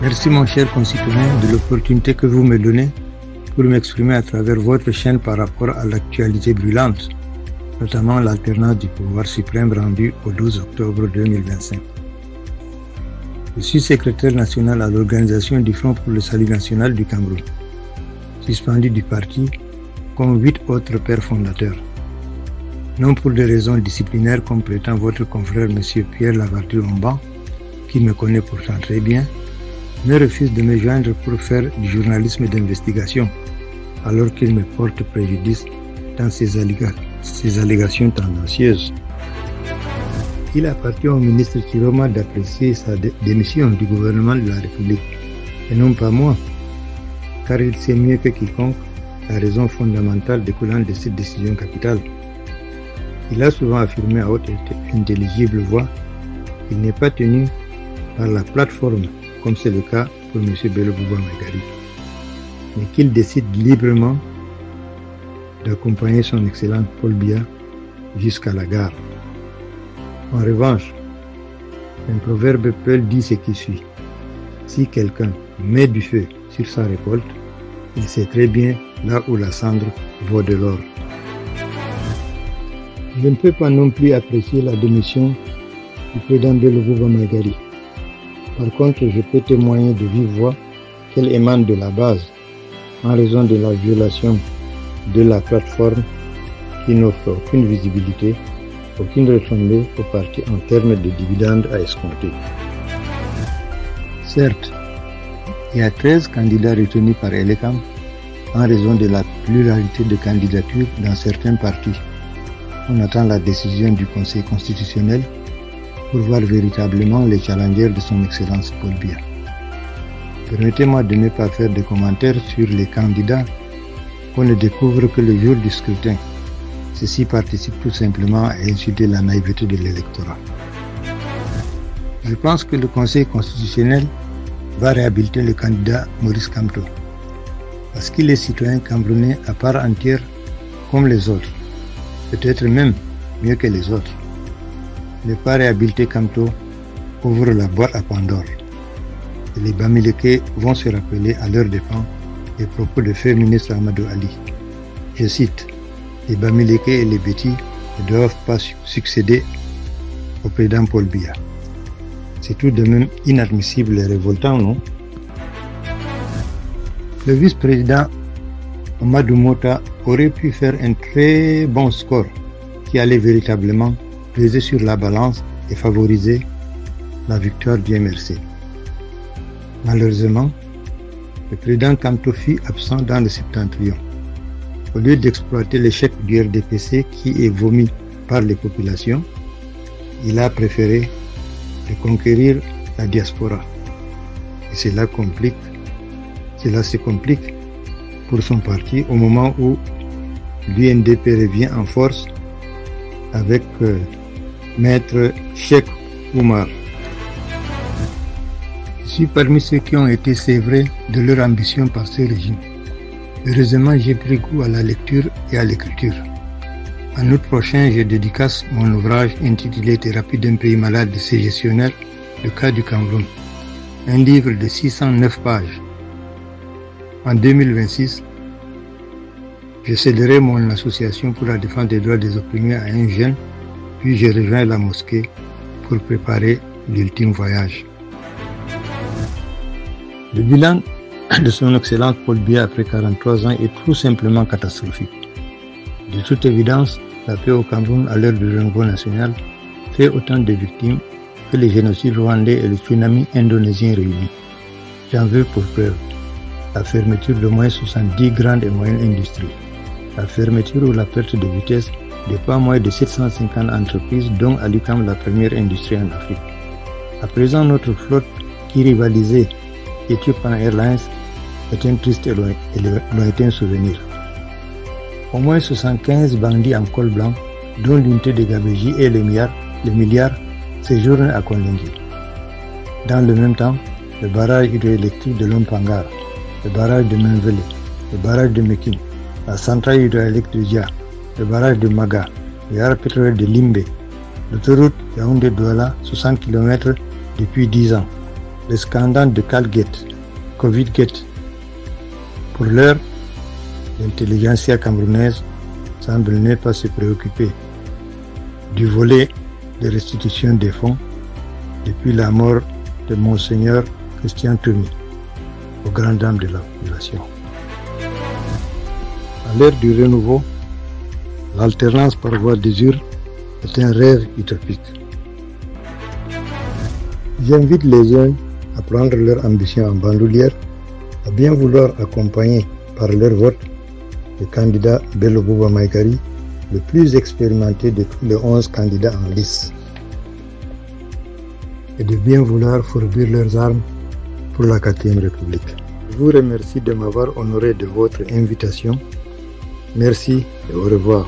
Merci mon cher concitoyen de l'opportunité que vous me donnez pour m'exprimer à travers votre chaîne par rapport à l'actualité brûlante, notamment l'alternance du pouvoir suprême rendue au 12 octobre 2025. Je suis secrétaire national à l'organisation du Front pour le Salut National du Cameroun, suspendu du parti comme 8 autres pères fondateurs. Non pour des raisons disciplinaires comme prétend votre confrère M. Pierre Lavarthe-Lomban, qui me connaît pourtant très bien, mais refuse de me joindre pour faire du journalisme d'investigation, alors qu'il me porte préjudice dans ces allégations tendancieuses. Il appartient au ministre Chiroma d'apprécier sa démission du gouvernement de la République, et non pas moi, car il sait mieux que quiconque la raison fondamentale découlant de cette décision capitale. Il a souvent affirmé à haute et intelligible voix qu'il n'est pas tenu par la plateforme, comme c'est le cas pour M. Bello Bouba Maïgari, mais qu'il décide librement d'accompagner son excellent Paul Biya jusqu'à la gare. En revanche, un proverbe peul dit ce qui suit. Si quelqu'un met du feu sur sa récolte, il sait très bien là où la cendre vaut de l'or. Je ne peux pas non plus apprécier la démission du président Bello Bouba Maïgari. Par contre, je peux témoigner de vive voix qu'elle émane de la base, en raison de la violation de la plateforme qui n'offre aucune visibilité, aucune retombée au parti en termes de dividendes à escompter. Certes, il y a 13 candidats retenus par Elecam en raison de la pluralité de candidatures dans certains partis. On attend la décision du Conseil constitutionnel pour voir véritablement les challengers de son Excellence Paul Biya. Permettez-moi de ne pas faire de commentaires sur les candidats qu'on ne découvre que le jour du scrutin. Ceci participe tout simplement à insulter la naïveté de l'électorat. Je pense que le Conseil constitutionnel va réhabiliter le candidat Maurice Kamto, parce qu'il est citoyen camerounais à part entière comme les autres, peut-être même mieux que les autres. Ne pas réhabiliter Kamto ouvre la boîte à Pandore. Et les Bamileke vont se rappeler à leurs dépens les propos de feu ministre Amadou Ali. Je cite, les Bamileke et les Bétis ne doivent pas succéder au président Paul Biya. C'est tout de même inadmissible et révoltant, non? Le vice-président Amadou Mota aurait pu faire un très bon score qui allait véritablement peser sur la balance et favoriser la victoire du MRC. Malheureusement, le président Kamto fut absent dans le septentrion. Au lieu d'exploiter l'échec du RDPC qui est vomi par les populations, il a préféré de conquérir la diaspora. Et cela se complique pour son parti au moment où l'UNDP revient en force avec Maître Cheikh Oumar. Je suis parmi ceux qui ont été sévrés de leur ambition par ce régime. Heureusement, j'ai pris goût à la lecture et à l'écriture. En août prochain, je dédicace mon ouvrage intitulé Thérapie d'un pays malade de ses gestionnaires, le cas du Cameroun. Un livre de 609 pages. En 2026, je céderai mon association pour la défense des droits des opprimés à un jeune, puis je rejoins la mosquée pour préparer l'ultime voyage. Le bilan de son excellence Paul Biya après 43 ans est tout simplement catastrophique. De toute évidence, la paix au Cameroun à l'heure du renouveau national fait autant de victimes que les génocides rwandais et le tsunami indonésien réunis. J'en veux pour preuve la fermeture de moins 70 grandes et moyennes industries, la fermeture ou la perte de vitesse de pas moins de 750 entreprises, dont Alicam la première industrie en Afrique. À présent, notre flotte qui rivalisait Ethiopian Airlines est un triste et lointain souvenir. Au moins 75 bandits en col blanc, dont l'unité de Gabéji et le milliard, séjournent à Kondengui. Dans le même temps, le barrage hydroélectrique de Lompangara, le barrage de Menvele, le barrage de Mekin, la centrale hydroélectrique de Dja, le barrage de Maga, le gare pétrolier de Limbe, l'autoroute Yaoundé-Douala, 60 km depuis 10 ans, le scandale de Calgate, Covid-Gate. Pour l'heure, l'intelligentsia camerounaise semble ne pas se préoccuper du volet de restitution des fonds depuis la mort de Monseigneur Christian Toumi, aux grandes dames de la population. À l'ère du renouveau, l'alternance par voie d'usure est un rêve utopique. J'invite les jeunes à prendre leur ambition en bandoulière, à bien vouloir accompagner par leur vote le candidat Bello Bouba Maïkari, le plus expérimenté de tous les 11 candidats en lice, et de bien vouloir fourbir leurs armes pour la 4e République. Je vous remercie de m'avoir honoré de votre invitation. Merci et au revoir.